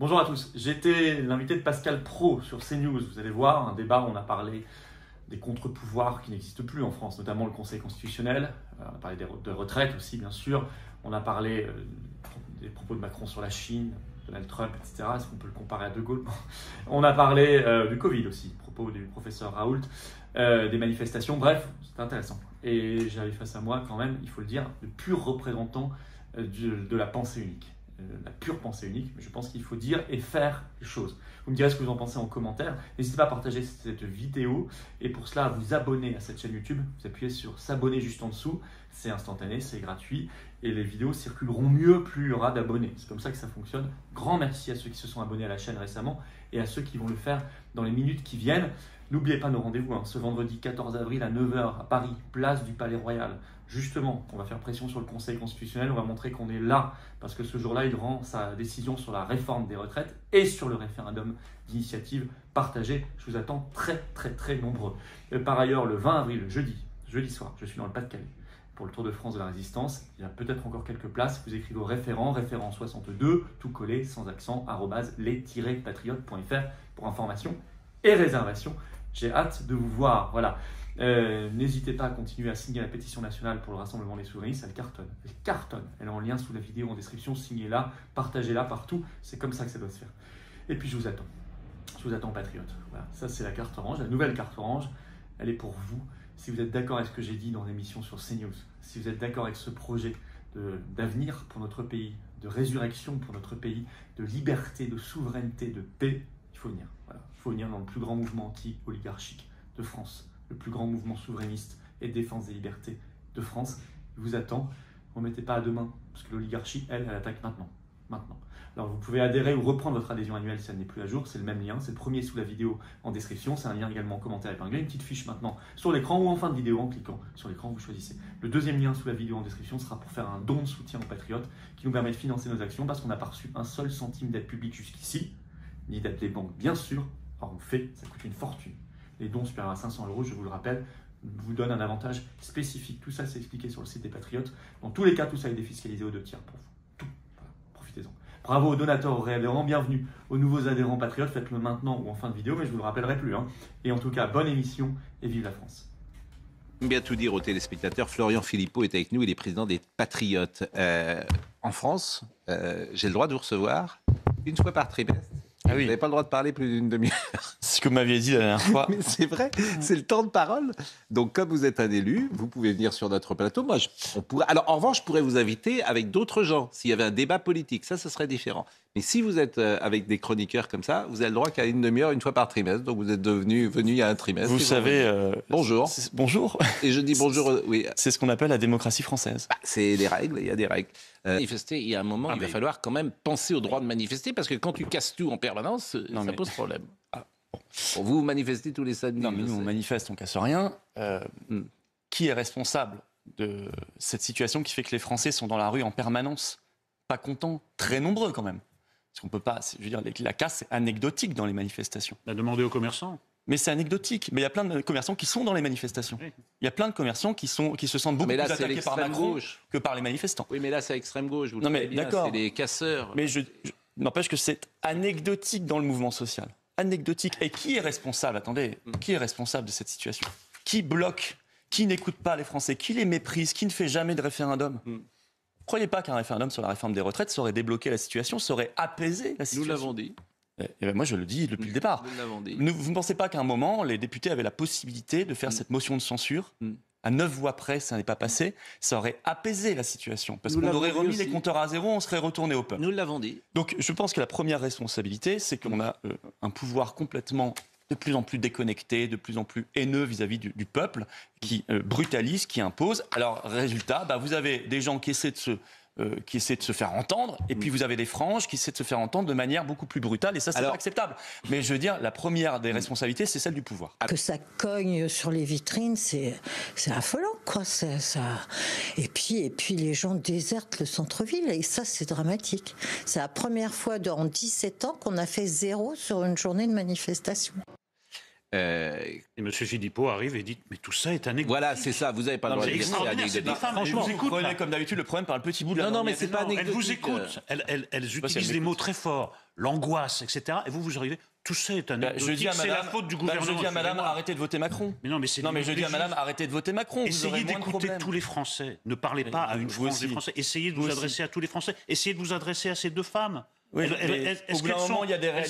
Bonjour à tous, j'étais l'invité de Pascal Praud sur CNews. Vous allez voir, un débat où on a parlé des contre-pouvoirs qui n'existent plus en France, notamment le Conseil constitutionnel. On a parlé de retraites aussi, bien sûr. On a parlé des propos de Macron sur la Chine, Donald Trump, etc. Est-ce qu'on peut le comparer à De Gaulle? On a parlé du Covid aussi, propos du professeur Raoult, des manifestations. Bref, c'est intéressant. Et j'avais face à moi, quand même, il faut le dire, de purs représentants de la pensée unique. La pure pensée unique, mais je pense qu'il faut dire et faire les choses. Vous me direz ce que vous en pensez en commentaire. N'hésitez pas à partager cette vidéo et pour cela à vous abonner à cette chaîne YouTube. Vous appuyez sur s'abonner juste en dessous, c'est instantané, c'est gratuit et les vidéos circuleront mieux plus il y aura d'abonnés. C'est comme ça que ça fonctionne. Grand merci à ceux qui se sont abonnés à la chaîne récemment et à ceux qui vont le faire dans les minutes qui viennent. N'oubliez pas nos rendez-vous, ce vendredi 14 avril à 9 h à Paris, place du Palais Royal. Justement, on va faire pression sur le Conseil constitutionnel, on va montrer qu'on est là, parce que ce jour-là, il rend sa décision sur la réforme des retraites et sur le référendum d'initiative partagée. Je vous attends très nombreux. Par ailleurs, le 20 avril, jeudi soir, je suis dans le Pas-de-Calais pour le Tour de France de la Résistance. Il y a peut-être encore quelques places. Vous écrivez au référent 62, tout collé, sans accent, @les-patriotes.fr pour information et réservation. J'ai hâte de vous voir. Voilà. N'hésitez pas à continuer à signer la pétition nationale pour le Rassemblement des souverainistes. Elle cartonne. Elle est en lien sous la vidéo en description. Signez-la, partagez-la partout. C'est comme ça que ça doit se faire. Et puis je vous attends. Je vous attends, patriotes. Voilà. Ça, c'est la carte orange, la nouvelle carte orange. Elle est pour vous. Si vous êtes d'accord avec ce que j'ai dit dans l'émission sur CNews, si vous êtes d'accord avec ce projet d'avenir pour notre pays, de résurrection pour notre pays, de liberté, de souveraineté, de paix, il faut venir. Voilà. Il faut venir dans le plus grand mouvement anti-oligarchique de France, le plus grand mouvement souverainiste et de défense des libertés de France. Il vous attend. Ne remettez pas à demain, parce que l'oligarchie, elle attaque maintenant. Alors vous pouvez adhérer ou reprendre votre adhésion annuelle si elle n'est plus à jour. C'est le même lien, c'est le premier sous la vidéo en description. C'est un lien également en commentaire épinglé, une petite fiche maintenant sur l'écran ou en fin de vidéo en cliquant sur l'écran, vous choisissez. Le deuxième lien sous la vidéo en description sera pour faire un don de soutien aux patriotes qui nous permet de financer nos actions parce qu'on n'a pas reçu un seul centime d'aide publique jusqu'ici, ni d'aide des banques bien sûr. Or on fait, ça coûte une fortune. Les dons supérieurs à 500 €, je vous le rappelle, vous donnent un avantage spécifique. Tout ça, c'est expliqué sur le site des Patriotes. Dans tous les cas, tout ça est défiscalisé aux 2 tiers pour vous. Tout. Voilà. Profitez-en. Bravo aux donateurs, aux réadhérents. Bienvenue aux nouveaux adhérents Patriotes. Faites-le maintenant ou en fin de vidéo, mais je ne vous le rappellerai plus. Et en tout cas, bonne émission et vive la France. Bien tout dire aux téléspectateurs, Florian Philippot est avec nous, il est président des Patriotes. En France, j'ai le droit de vous recevoir une fois par trimestre. Ah oui. Vous n'avez pas le droit de parler plus d'une demi-heure. C'est ce que vous m'aviez dit la dernière fois. Mais c'est vrai, c'est le temps de parole. Donc, comme vous êtes un élu, vous pouvez venir sur notre plateau. Moi, on pourrait... Alors, en revanche, je pourrais vous inviter avec d'autres gens. S'il y avait un débat politique, ça serait différent. Mais si vous êtes avec des chroniqueurs comme ça, vous avez le droit qu'à une demi-heure, une fois par trimestre. Donc, vous êtes venu il y a un trimestre. Vous savez... bonjour. Bonjour. Et je dis bonjour, oui. C'est ce qu'on appelle la démocratie française. C'est des règles, il y a des règles. Manifester, il y a un moment, il va falloir quand même penser au droit de manifester, parce que quand tu casses tout en permanence, ça pose problème. Bon, vous manifestez tous les samedis. Non, mais nous, on manifeste, on casse rien. Qui est responsable de cette situation qui fait que les Français sont dans la rue en permanence, pas contents, très nombreux quand même? Parce qu'on peut pas... Je veux dire, la casse, c'est anecdotique dans les manifestations. Demandez aux commerçants. Mais c'est anecdotique. Mais il y a plein de commerçants qui sont dans les manifestations. Oui. Il y a plein de commerçants qui se sentent beaucoup plus attaqués par Macron que par les manifestants. Oui, mais là, c'est extrême gauche. Vous non, mais d'accord. C'est des casseurs. Mais je n'empêche que c'est anecdotique dans le mouvement social. Anecdotique. Et qui est responsable? Attendez, qui est responsable de cette situation? Qui bloque? Qui n'écoute pas les Français? Qui les méprise? Qui ne fait jamais de référendum? Croyez pas qu'un référendum sur la réforme des retraites saurait débloquer la situation, saurait apaiser la situation. Nous l'avons dit. Et ben moi, je le dis depuis le départ. Vous ne pensez pas qu'à un moment, les députés avaient la possibilité de faire cette motion de censure à 9 voix près, ça n'est pas passé, ça aurait apaisé la situation. Parce qu'on aurait remis les compteurs à zéro, on serait retourné au peuple. Nous l'avons dit. Donc je pense que la première responsabilité, c'est qu'on a un pouvoir complètement de plus en plus déconnecté, de plus en plus haineux vis-à-vis du peuple, qui brutalise, qui impose. Alors résultat, vous avez des gens qui essaient de se faire entendre, et puis vous avez des franges qui essaient de se faire entendre de manière beaucoup plus brutale, et ça, c'est pas acceptable. Mais je veux dire, la première des responsabilités, c'est celle du pouvoir. Que ça cogne sur les vitrines, c'est affolant, quoi. Et puis les gens désertent le centre-ville, et ça, c'est dramatique. C'est la première fois en 17 ans qu'on a fait 0 sur une journée de manifestation. Et M. Philippot arrive et dit mais tout ça est anecdotique. Voilà, c'est ça. Vous n'avez pas le droit de dire c'est anecdotique. Franchement, vous prenez comme d'habitude le problème par le petit bout de la Non, mais c'est pas anecdotique. Elles vous écoutent. Elles utilisent des mots très forts, l'angoisse, etc. Et vous arrivez. Tout ça est anecdotique. C'est la faute du gouvernement. Je dis à madame, arrêtez de voter Macron. Mais non, mais je dis à madame, arrêtez de voter Macron. Essayez d'écouter tous les Français. Ne parlez pas à une frange des Français. Essayez de vous adresser à tous les Français. Essayez de vous adresser à ces deux femmes. Oui, est-ce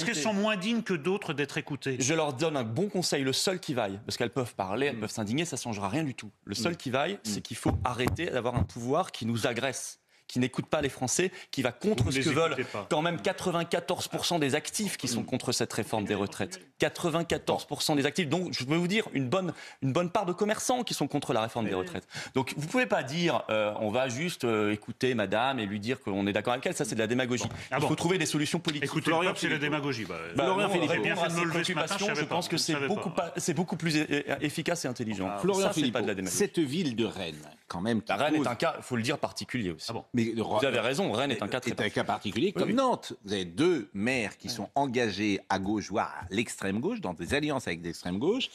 qu'elles sont moins dignes que d'autres d'être écoutées? Je leur donne un bon conseil, le seul qui vaille, parce qu'elles peuvent parler, elles peuvent s'indigner, ça ne changera rien du tout. Le seul qui vaille, c'est qu'il faut arrêter d'avoir un pouvoir qui nous agresse, qui n'écoute pas les Français, qui va contre ce que veulent quand même 94% des actifs qui sont contre cette réforme des retraites. 94% des actifs, donc je peux vous dire une bonne part de commerçants qui sont contre la réforme des retraites. Donc vous ne pouvez pas dire on va juste écouter madame et lui dire qu'on est d'accord avec elle, ça c'est de la démagogie. Il faut trouver des solutions politiques. Écoutez, c'est la démagogie. Florian Philippot, répondre à ces préoccupations, je pense que c'est beaucoup plus efficace et intelligent. Florian Philippot, cette ville de Rennes, quand même... Rennes est un cas, il faut le dire, particulier aussi. Vous avez raison, Rennes est un cas particulier comme Nantes. Vous avez deux maires qui sont engagés à gauche, voire à l'extrême gauche, dans des alliances avec l'extrême gauche.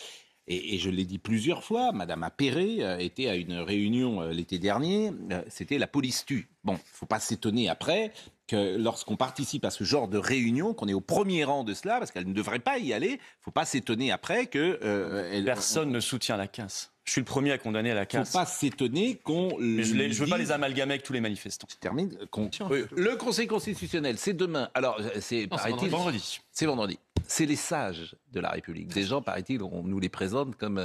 Et je l'ai dit plusieurs fois, Madame Appéré était à une réunion l'été dernier, c'était la police tue. Bon, il ne faut pas s'étonner après que lorsqu'on participe à ce genre de réunion, qu'on est au premier rang de cela, parce qu'elle ne devrait pas y aller, il ne faut pas s'étonner après que... Personne ne soutient la casse. Je suis le premier à condamner la casse. Il ne faut pas s'étonner qu'on... Mais je ne veux pas les amalgamer avec tous les manifestants. Je termine. Le Conseil constitutionnel, c'est demain. Alors, c'est vendredi. C'est vendredi. C'est les sages de la République. Des gens, paraît-il, on nous les présente comme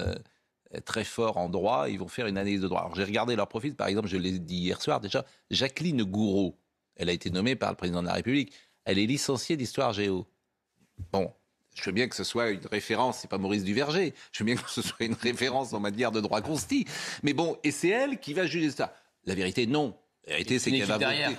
très forts en droit. Ils vont faire une analyse de droit. Alors, j'ai regardé leur profil. Par exemple, je l'ai dit hier soir déjà. Jacqueline Gouraud, elle a été nommée par le président de la République. Elle est licenciée d'histoire géo. Bon. Je veux bien que ce soit une référence, c'est pas Maurice Duverger. Je veux bien que ce soit une référence en matière de droit consti. Mais bon, et c'est elle qui va juger ça. La vérité, non. La vérité, c'est qu'elle va voter.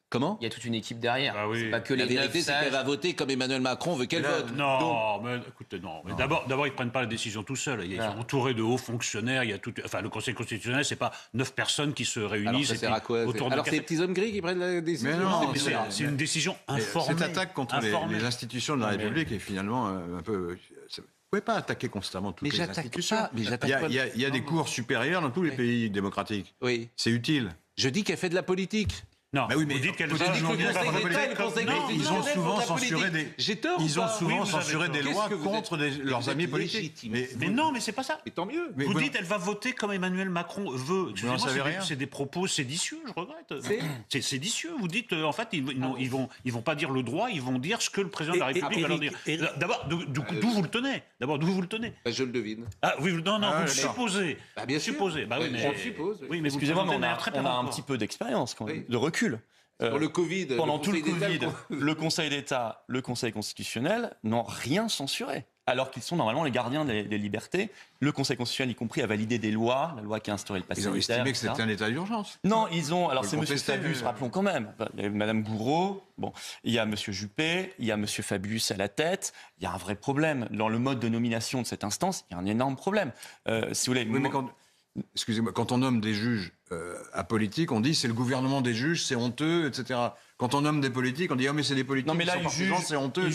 Comment ? Il y a toute une équipe derrière. Ah oui. C'est pas que les 9 sages. La vérité, c'est qu'elle va voter comme Emmanuel Macron veut qu'elle vote. Non, mais écoutez, non. D'abord, ils ne prennent pas la décision tout seuls. Ils sont entourés de hauts fonctionnaires. Le Conseil constitutionnel, c'est pas 9 personnes qui se réunissent. Alors, ça sert à quoi ? Alors, c'est les petits hommes gris qui prennent la décision. Mais non, c'est une décision informée. Cette attaque contre les institutions de la République est finalement un peu... Vous ne pouvez pas attaquer constamment toutes les institutions. Il y a des cours supérieurs dans tous les pays démocratiques. Oui. C'est utile. Je dis qu'elle fait de la politique. Non, mais oui, mais vous dites qu'elle ils ont souvent censuré des lois contre leurs amis politiques. Mais non, mais c'est pas ça. Mais tant mieux. Vous dites qu'elle va voter comme Emmanuel Macron veut. Excusez-moi, c'est des propos séditieux, je regrette. C'est séditieux. Vous dites, en fait, ils vont pas dire le droit, ils vont dire ce que le président de la République va leur dire. D'abord, d'où vous le tenez ? Je le devine. Ah oui, non, vous le supposez. Bien sûr. Supposez. On le suppose. Oui, mais excusez-moi, mais on a un petit peu d'expérience, de recul. Pour le Covid, pendant tout le Covid, le Conseil d'État, le Conseil constitutionnel n'ont rien censuré. Alors qu'ils sont normalement les gardiens des libertés. Le Conseil constitutionnel, y compris, a validé des lois, la loi qui a instauré le pass sanitaire. Ils ont estimé que c'était un état d'urgence. Non, alors c'est M. Fabius, rappelons quand même. Il y a Mme Gouraud, il y a M. Juppé, il y a M. Fabius à la tête. Il y a un vrai problème. Dans le mode de nomination de cette instance, il y a un énorme problème. Si vous voulez... Oui, mais excusez-moi, quand on nomme des juges apolitiques, on dit c'est le gouvernement des juges, c'est honteux, etc. Quand on nomme des politiques, on dit mais c'est des politiques. Non mais là c'est honteux.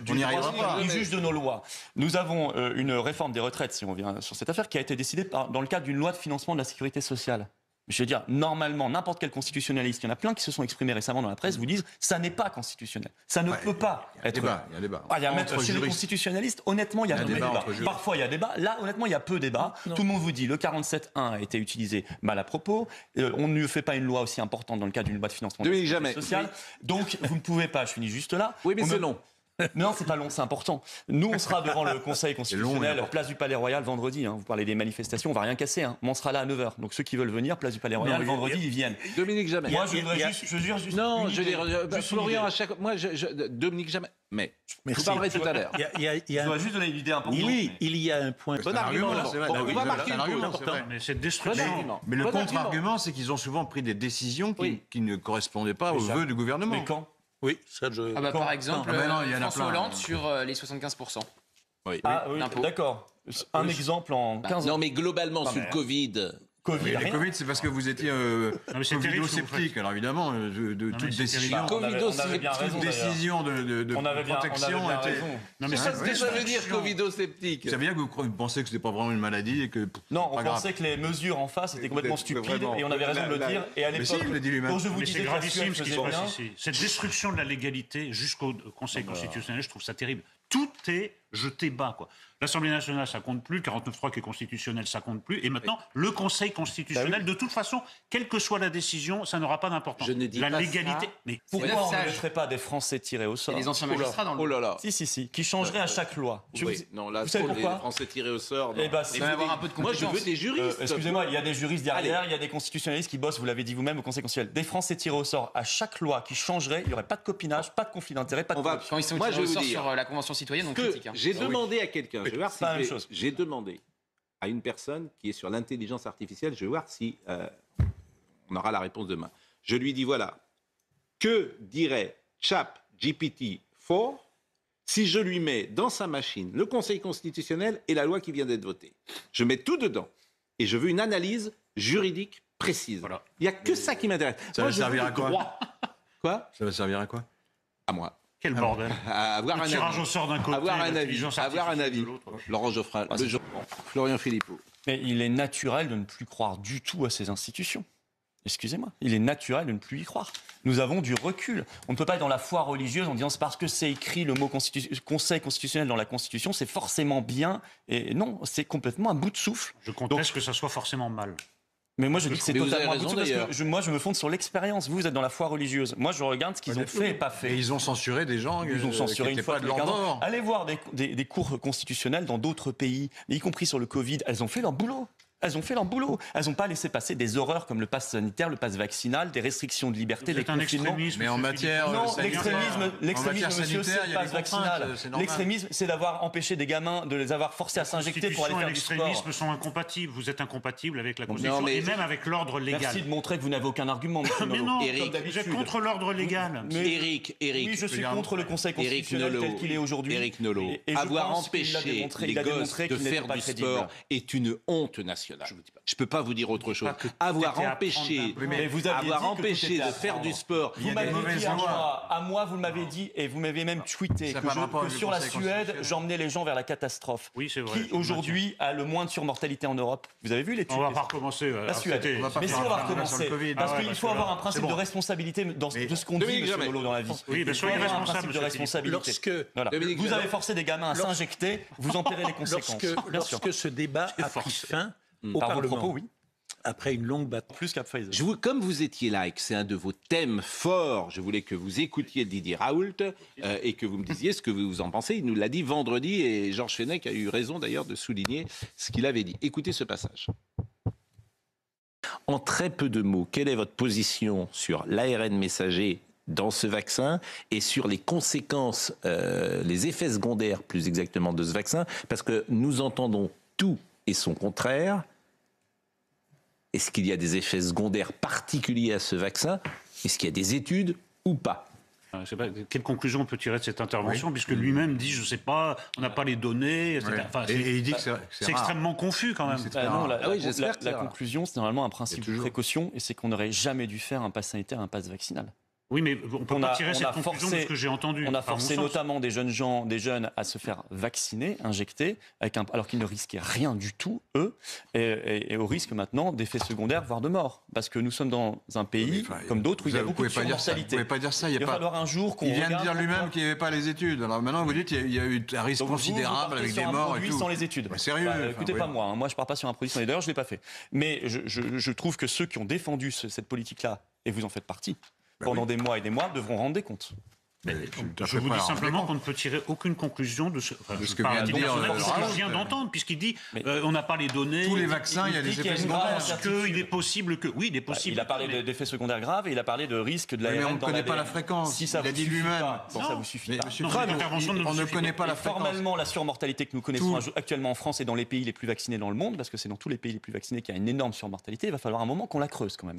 On n'y arrivera pas. Ils jugent de nos lois. Nous avons une réforme des retraites, si on vient sur cette affaire, qui a été décidée dans le cadre d'une loi de financement de la sécurité sociale. Je veux dire, normalement, n'importe quel constitutionnaliste, il y en a plein qui se sont exprimés récemment dans la presse, vous disent ça n'est pas constitutionnel. Ça ne peut pas être. Il y a un débat. Chez les constitutionnalistes, honnêtement, il y a débat. Parfois, il y a débat. Là, honnêtement, il y a peu de débat. Tout le monde vous dit le 47.1 a été utilisé mal à propos. On ne fait pas une loi aussi importante dans le cadre d'une loi de financement de la sécurité sociale. Donc, vous ne pouvez pas, je finis juste là. Oui, mais c'est long. Non, c'est pas long, c'est important. Nous, on sera devant le Conseil constitutionnel, place du Palais Royal, vendredi. Vous parlez des manifestations, on va rien casser. Mais on sera là à 9h. Donc ceux qui veulent venir, place du Palais Royal, vendredi, ils viennent. Dominique Jamais. Moi, je voudrais juste... Non, je veux dire, Florian, à chaque... Moi, Dominique Jamais. Mais je vous parlerai tout à l'heure. Je dois juste donner une idée importante. Oui, il y a un point. Bon argument, c'est vrai. On va marquer un point. Mais c'est destruction. Mais le contre-argument, c'est qu'ils ont souvent pris des décisions qui ne correspondaient pas aux vœux du gouvernement. Mais quand ? Oui, ça par exemple, François Hollande sur les 75%. Oui, d'accord. Un exemple en 15 ans. Non, mais globalement, sur le Covid, Covid, le Covid, c'est parce que vous étiez covido-sceptique. Alors évidemment, toute décision de protection était... Non, mais ça veut dire covido-sceptique. Ça veut dire que vous pensez que ce n'est pas vraiment une maladie et que... Non, on pensait que les mesures en face étaient complètement stupides et on avait raison de le dire. Et à l'époque, quand je vous disais c'est gravissime ce qui se passe ici. Cette destruction de la légalité jusqu'au Conseil constitutionnel, je trouve ça terrible. Tout est jeté bas, quoi. L'Assemblée nationale, ça compte plus. Le 49.3 qui est constitutionnel, ça compte plus. Et maintenant, le Conseil constitutionnel, de toute façon, quelle que soit la décision, ça n'aura pas d'importance. Je ne dis la pas légalité. Ça. Mais pourquoi on ne mettrait pas des Français tirés au sort? Les anciens magistrats dans le... Oh là là. Si, qui changeraient à chaque loi. Non, là, vous savez pourquoi? Les Français tirés au sort. Eh ben, il va y avoir un peu de compétence. Moi, je veux des juristes. Excusez-moi, il y a des juristes derrière, il y a des constitutionnalistes qui bossent, vous l'avez dit vous-même, au Conseil constitutionnel. Des Français tirés au sort à chaque loi qui changerait, il n'y aurait pas de copinage, pas de conflit d'intérêt, pas de... Quand ils sont tirés au sort sur la Convention citoyenne, on critique. J'ai demandé à quelqu'un, je vais voir si j'ai demandé à une personne qui est sur l'intelligence artificielle, je vais voir si on aura la réponse demain. Je lui dis, voilà, que dirait ChatGPT-4 si je lui mets dans sa machine le Conseil constitutionnel et la loi qui vient d'être votée? Je mets tout dedans et je veux une analyse juridique précise. Voilà. Il n'y a que ça qui m'intéresse. Ça va servir à quoi? Quoi? Ça va servir à quoi? À moi. Quel bordel. Avoir un tirage au sort d'un côté, avoir un avis de l'autre. Laurent Geoffrin, Florian Philippot. Mais il est naturel de ne plus croire du tout à ces institutions. Excusez-moi, il est naturel de ne plus y croire. Nous avons du recul. On ne peut pas être dans la foi religieuse en disant c'est parce que c'est écrit le mot Conseil constitutionnel dans la Constitution, c'est forcément bien. Et non, c'est complètement un bout de souffle. Je conteste que ça soit forcément mal. Mais moi, je dis que c'est totalement un bout de souffle parce que moi, je me fonde sur l'expérience. Vous êtes dans la foi religieuse. Moi, je regarde ce qu'ils ont fait et pas fait. Et ils ont censuré des gens ils ont censuré une fois de leur bord. Allez voir des cours constitutionnels dans d'autres pays, y compris sur le Covid. Elles ont fait leur boulot. Elles ont fait leur boulot. Elles n'ont pas laissé passer des horreurs comme le pass sanitaire, le pass vaccinal, des restrictions de liberté, des confinements. Mais en matière l'extrémisme, monsieur, c'est le pass vaccinal. L'extrémisme, c'est d'avoir empêché des gamins, de les avoir forcés à s'injecter pour aller faire du sport. L'extrémisme sont incompatibles. Vous êtes incompatible avec la Constitution et même avec l'ordre légal. Merci de montrer que vous n'avez aucun argument, monsieur Mais non, Éric, vous êtes contre l'ordre légal. Éric. Oui, je suis contre le Conseil constitutionnel tel qu'il est aujourd'hui. Éric Nolot, avoir empêché les gosses de faire du sport est une honte nationale. Je ne peux pas vous dire autre chose. Avoir empêché de faire du sport. Vous m'avez dit à moi, vous m'avez dit, et vous m'avez même tweeté que sur la Suède, j'emmenais les gens vers la catastrophe. Oui, c'est vrai. Qui aujourd'hui a le moins de surmortalité en Europe? Vous avez vu l'étude? On va pas recommencer. La Suède. Mais si on va recommencer, parce qu'il faut avoir un principe de responsabilité de ce qu'on dit, monsieur Nolot, dans la vie. Oui, mais soyez responsable de responsabilité. Vous avez forcé des gamins à s'injecter, vous en paierez les conséquences. Lorsque ce débat a pris fin au Par Parlement, vos propos, oui. Après une longue bataille. Plus qu'à Pfizer. Comme vous étiez là et que c'est un de vos thèmes forts, je voulais que vous écoutiez Didier Raoult et que vous me disiez ce que vous en pensez. Il nous l'a dit vendredi et Georges Fenech a eu raison d'ailleurs de souligner ce qu'il avait dit. Écoutez ce passage. En très peu de mots, quelle est votre position sur l'ARN messager dans ce vaccin et sur les conséquences, les effets secondaires plus exactement de ce vaccin? Parce que nous entendons tout et son contraire. Est-ce qu'il y a des effets secondaires particuliers à ce vaccin? Est-ce qu'il y a des études ou pas? Je sais pas, quelle conclusion on peut tirer de cette intervention, puisque lui-même dit, je ne sais pas, on n'a pas les données, etc. Enfin, et il dit que c'est extrêmement confus quand même. La conclusion, c'est normalement un principe de précaution, et c'est qu'on n'aurait jamais dû faire un pass sanitaire, un pass vaccinal. Oui, mais on ne peut pas tirer cette conclusion de ce que j'ai entendu. On a forcé notamment des jeunes à se faire vacciner, injecter, alors qu'ils ne risquaient rien du tout, eux, et au risque maintenant d'effets secondaires, voire de mort. Parce que nous sommes dans un pays, comme d'autres, où il y a beaucoup de surmortalité. Vous ne pouvez pas dire ça. Il va falloir un jour qu'on regarde... Il vient de dire lui-même qu'il n'y avait pas les études. Alors maintenant, vous dites qu'il y a eu un risque considérable avec des morts et tout. Sans les études. Sérieux. Écoutez pas moi. Moi, je ne pars pas sur un produit sans les... D'ailleurs, je ne l'ai pas fait. Mais je trouve que ceux qui ont défendu cette politique-là, et vous en faites partie, pendant des mois et des mois, devront rendre des comptes. Je vous dis simplement qu'on ne peut tirer aucune conclusion de ce que vient d'entendre, puisqu'il dit on n'a pas les données. Tous les vaccins, il y a des effets secondaires. Il est possible que... Oui, il est possible. Il a parlé d'effets secondaires graves et il a parlé de risque de l'ARN. Mais on ne connaît pas la fréquence. Si ça il a dit lui-même. Ça vous suffit pas. On ne connaît pas la fréquence. Formellement, la surmortalité que nous connaissons actuellement en France et dans les pays les plus vaccinés dans le monde, parce que c'est dans tous les pays les plus vaccinés qu'il y a une énorme surmortalité, il va falloir un moment qu'on la creuse quand même.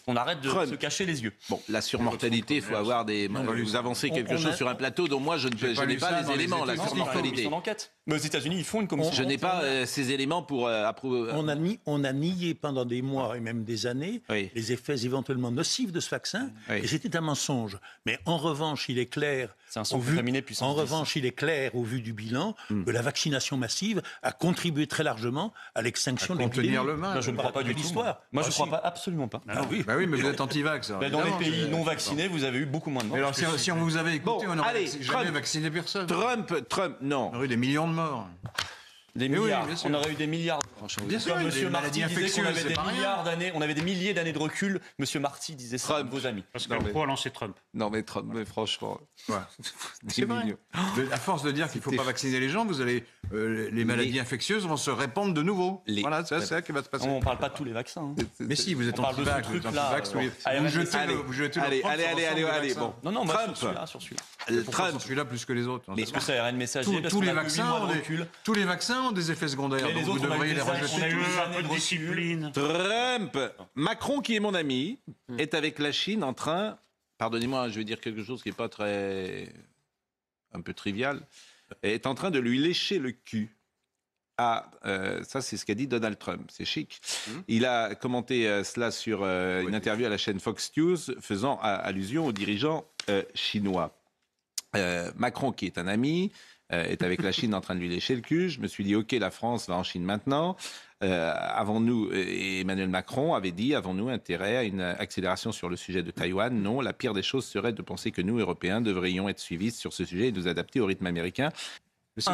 On arrête de se cacher les yeux. Bon, la surmortalité, il faut avoir des... Vous avancez quelque chose sur un plateau dont moi je n'ai pas les éléments, la surmortalité. Mais aux États-Unis, ils font une commission. Je n'ai pas ces éléments pour approuver. On a nié pendant des mois et même des années les effets éventuellement nocifs de ce vaccin, et c'était un mensonge. Mais en revanche, il est clair. C'est un sang contaminé puissance. En revanche, il est clair, au vu du bilan, que la vaccination massive a contribué très largement à l'extinction de l'épidémie. Contenir le mal. Je ne crois pas du tout. L'histoire. Moi, je ne crois pas, absolument pas. Bah oui, mais vous êtes anti-vax. Dans les pays non vaccinés, vous avez eu beaucoup moins de morts. Alors, si on vous avait écouté, on n'aurait jamais vacciné personne. Trump, non. On aurait eu des millions de morts. Des milliards. On aurait eu des milliards. Bien sûr, Monsieur Marty disait qu'on avait des milliards d'années, on avait des milliers d'années de recul. Monsieur Marty disait ça, vos amis. Parce qu'il faut lancer Trump. Non, mais Trump, mais franchement. C'est vrai. À force de dire qu'il ne faut pas vacciner les gens, vous allez, les maladies infectieuses vont se répandre de nouveau. Voilà, c'est ça qui va se passer. On ne parle pas de tous les vaccins. Mais si, vous êtes anti-vax. Vous jetez allez, bon. Non, moi, sur celui-là. Trump, celui-là plus que les autres. Parce que c'est ARN messager. Tous les vaccins ont des effets secondaires. Les autres, vous devriez les rejeter. On a eu un peu de discipline. Trump, Macron, qui est mon ami, est avec la Chine en train, pardonnez-moi, je vais dire quelque chose qui n'est pas un peu trivial, est en train de lui lécher le cul. Ça c'est ce qu'a dit Donald Trump, c'est chic. Il a commenté cela sur une interview à la chaîne Fox News, faisant allusion aux dirigeants chinois. Macron, qui est un ami, est avec la Chine en train de lui lécher le cul. Je me suis dit, OK, la France va en Chine maintenant. Avons-nous, Emmanuel Macron avait dit, avons-nous intérêt à une accélération sur le sujet de Taïwan? Non, la pire des choses serait de penser que nous, Européens, devrions être suivistes sur ce sujet et nous adapter au rythme américain. Nous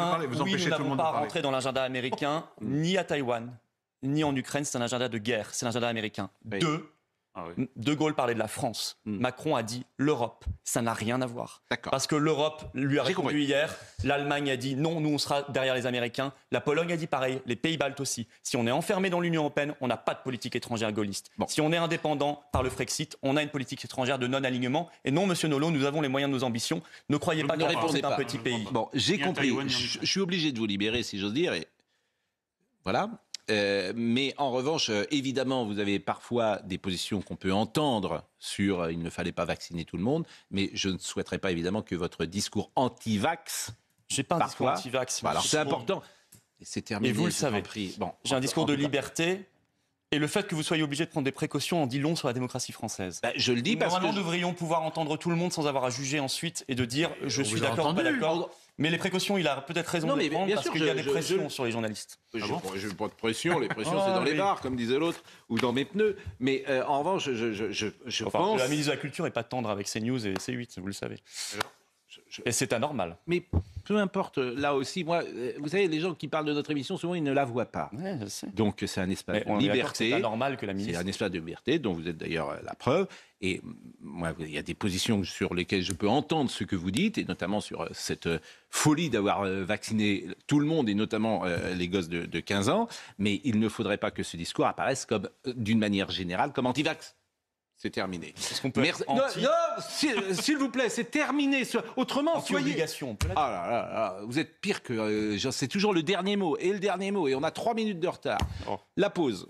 n'avons pas rentré dans l'agenda américain, ni à Taïwan, ni en Ukraine. C'est un agenda de guerre, c'est l'agenda américain. De Gaulle parlait de la France. Macron a dit l'Europe. Ça n'a rien à voir. Parce que l'Europe lui a répondu hier. L'Allemagne a dit non, nous on sera derrière les Américains. La Pologne a dit pareil. Les pays baltes aussi. Si on est enfermé dans l'Union européenne, on n'a pas de politique étrangère gaulliste. Si on est indépendant par le Frexit, on a une politique étrangère de non-alignement. Et non, monsieur Nolot, nous avons les moyens de nos ambitions. Ne croyez pas que c'est un petit pays. Bon, j'ai compris. Je suis obligé de vous libérer, si j'ose dire. Et voilà. Mais en revanche, évidemment, vous avez parfois des positions qu'on peut entendre sur il ne fallait pas vacciner tout le monde, mais je ne souhaiterais pas évidemment que votre discours anti-vax... J'ai pas un discours anti-vax. Alors c'est important. C'est terminé. Et vous le savez. Bon, j'ai un discours de liberté. Et le fait que vous soyez obligé de prendre des précautions en dit long sur la démocratie française. Je le dis parce que... Nous devrions pouvoir entendre tout le monde sans avoir à juger ensuite et de dire je suis d'accord ou pas d'accord. Mais les précautions, il a peut-être raison de prendre parce qu'il y a des pressions sur les journalistes. Je n'ai pas de pression, les pressions c'est dans les bars, comme disait l'autre, ou dans mes pneus. Mais en revanche, je pense... La ministre de la Culture n'est pas tendre avec CNews et C8, vous le savez. Et c'est anormal. Mais peu importe, là aussi, moi, vous savez, les gens qui parlent de notre émission, souvent, ils ne la voient pas. Ouais, je sais. Donc, c'est un espace de liberté. C'est anormal que la ministre... C'est un espace de liberté, dont vous êtes d'ailleurs la preuve. Et moi, il y a des positions sur lesquelles je peux entendre ce que vous dites, et notamment sur cette folie d'avoir vacciné tout le monde, et notamment les gosses de 15 ans. Mais il ne faudrait pas que ce discours apparaisse comme, d'une manière générale, comme anti-vax. C'est terminé. Est-ce qu'on peut Non, s'il vous plaît, c'est terminé. Autrement, soyez... Ah là là, vous êtes pire que... c'est toujours le dernier mot, et le dernier mot, et on a 3 minutes de retard. La pause.